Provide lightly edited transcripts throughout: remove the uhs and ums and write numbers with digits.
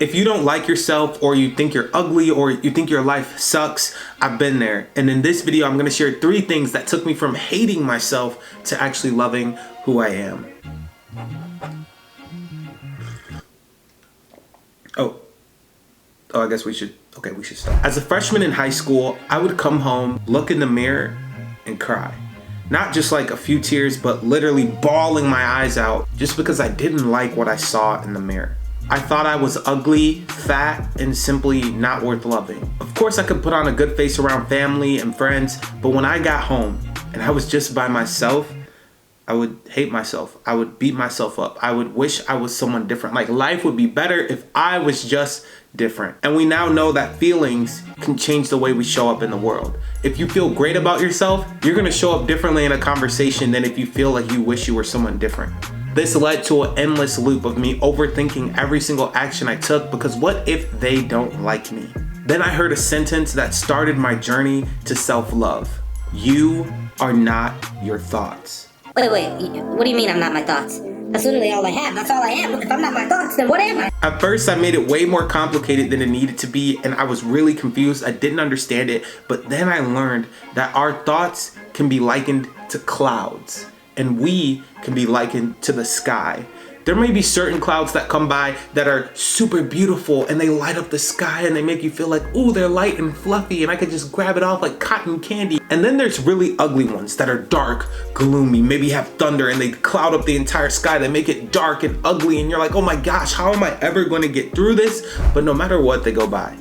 If you don't like yourself, or you think you're ugly, or you think your life sucks, I've been there. And in this video, I'm gonna share 3 things that took me from hating myself to actually loving who I am. I guess we should start. As a freshman in high school, I would come home, look in the mirror, and cry. Not just like a few tears, but literally bawling my eyes out just because I didn't like what I saw in the mirror. I thought I was ugly, fat, and simply not worth loving. Of course, I could put on a good face around family and friends, but when I got home and I was just by myself, I would hate myself. I would beat myself up. I would wish I was someone different. Like, life would be better if I was just different. And we now know that feelings can change the way we show up in the world. If you feel great about yourself, you're gonna show up differently in a conversation than if you feel like you wish you were someone different. This led to an endless loop of me overthinking every single action I took, because what if they don't like me? Then I heard a sentence that started my journey to self-love. You are not your thoughts. Wait, what do you mean I'm not my thoughts? That's literally all I have. That's all I am. If I'm not my thoughts, then what am I? At first, I made it way more complicated than it needed to be, and I was really confused. I didn't understand it, but then I learned that our thoughts can be likened to clouds, and we can be likened to the sky. There may be certain clouds that come by that are super beautiful and they light up the sky and they make you feel like, ooh, they're light and fluffy and I could just grab it off like cotton candy. And then there's really ugly ones that are dark, gloomy, maybe have thunder and they cloud up the entire sky. They make it dark and ugly and you're like, oh my gosh, how am I ever going to get through this? But no matter what, they go by.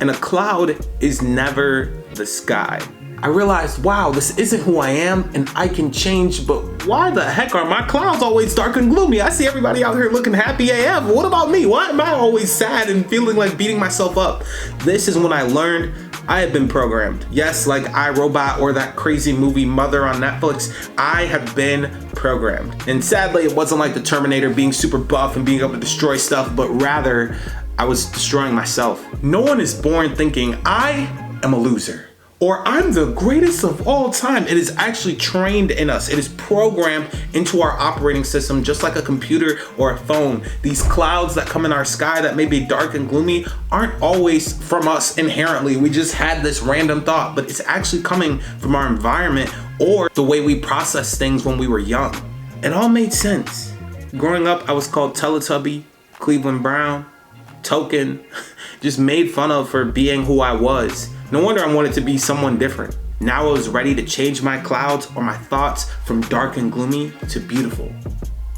And a cloud is never the sky. I realized, wow, this isn't who I am and I can change, but why the heck are my clouds always dark and gloomy? I see everybody out here looking happy AF. What about me? Why am I always sad and feeling like beating myself up? This is when I learned I had been programmed. Yes, like iRobot or that crazy movie Mother on Netflix, I have been programmed. And sadly, it wasn't like the Terminator being super buff and being able to destroy stuff, but rather I was destroying myself. No one is born thinking, I am a loser, or I'm the greatest of all time. It is actually trained in us. It is programmed into our operating system, just like a computer or a phone. These clouds that come in our sky that may be dark and gloomy aren't always from us inherently. We just had this random thought, but it's actually coming from our environment or the way we process things when we were young. It all made sense. Growing up, I was called Teletubby, Cleveland Brown, Token, just made fun of for being who I was. No wonder I wanted to be someone different. Now I was ready to change my clouds or my thoughts from dark and gloomy to beautiful.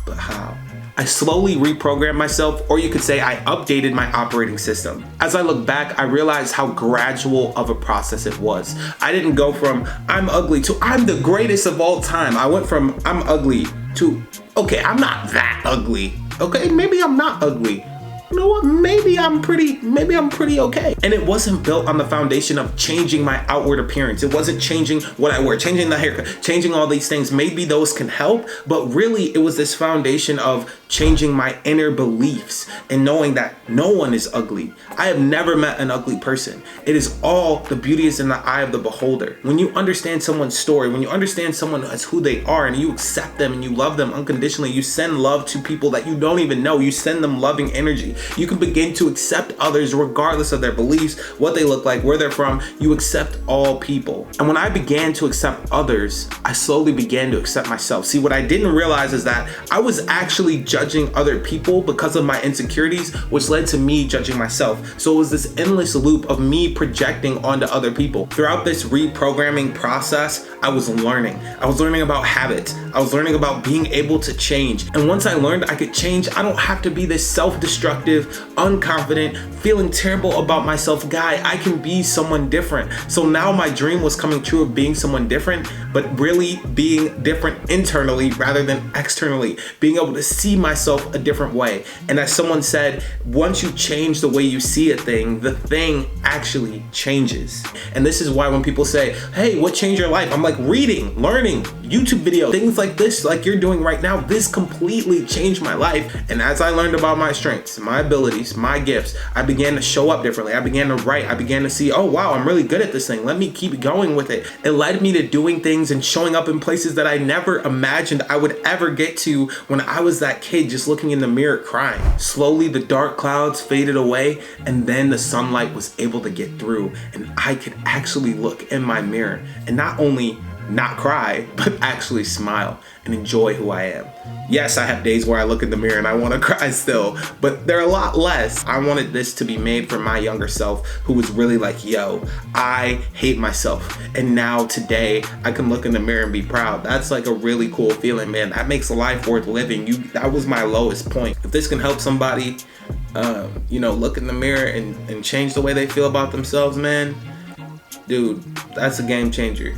But how? I slowly reprogrammed myself, or you could say I updated my operating system. As I look back, I realized how gradual of a process it was. I didn't go from I'm ugly to I'm the greatest of all time. I went from I'm ugly to, okay, I'm not that ugly. Okay, maybe I'm not ugly. You know what, maybe I'm pretty okay. And it wasn't built on the foundation of changing my outward appearance. It wasn't changing what I wear, changing the haircut, changing all these things. Maybe those can help, but really it was this foundation of changing my inner beliefs and knowing that no one is ugly. I have never met an ugly person. It is all the beauty is in the eye of the beholder. When you understand someone's story, when you understand someone as who they are and you accept them and you love them unconditionally, you send love to people that you don't even know. You send them loving energy. You can begin to accept others regardless of their beliefs, what they look like, where they're from. You accept all people. And when I began to accept others, I slowly began to accept myself. See, what I didn't realize is that I was actually judging other people because of my insecurities, which led to me judging myself. So it was this endless loop of me projecting onto other people. Throughout this reprogramming process, I was learning. I was learning about habits. I was learning about being able to change. And once I learned I could change, I don't have to be this self-destructive, unconfident, feeling terrible about myself guy. I can be someone different. So now my dream was coming true of being someone different, but really being different internally rather than externally, being able to see myself a different way. And as someone said, once you change the way you see a thing, the thing actually changes. And this is why when people say, hey, what changed your life? I'm like, reading, learning. YouTube videos, things like this, like you're doing right now. This completely changed my life. And as I learned about my strengths, my abilities, my gifts, I began to show up differently. I began to write. I began to see, oh wow, I'm really good at this thing. Let me keep going with it. It led me to doing things and showing up in places that I never imagined I would ever get to when I was that kid just looking in the mirror crying. Slowly the dark clouds faded away, and then the sunlight was able to get through, and I could actually look in my mirror and not only not cry, but actually smile and enjoy who I am. Yes, I have days where I look in the mirror and I want to cry still, but they're a lot less. I wanted this to be made for my younger self who was really like, yo, I hate myself. And now today I can look in the mirror and be proud. That's like a really cool feeling, man. That makes life worth living. That was my lowest point. If this can help somebody, look in the mirror and change the way they feel about themselves, man, dude, that's a game changer.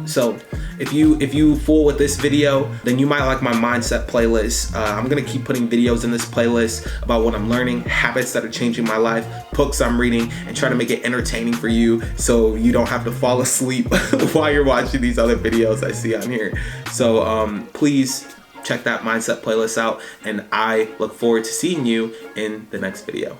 So if you fool with this video, then you might like my mindset playlist. I'm gonna keep putting videos in this playlist about what I'm learning, habits that are changing my life, books I'm reading, and try to make it entertaining for you so you don't have to fall asleep while you're watching these other videos I see on here. So please check that mindset playlist out, and I look forward to seeing you in the next video.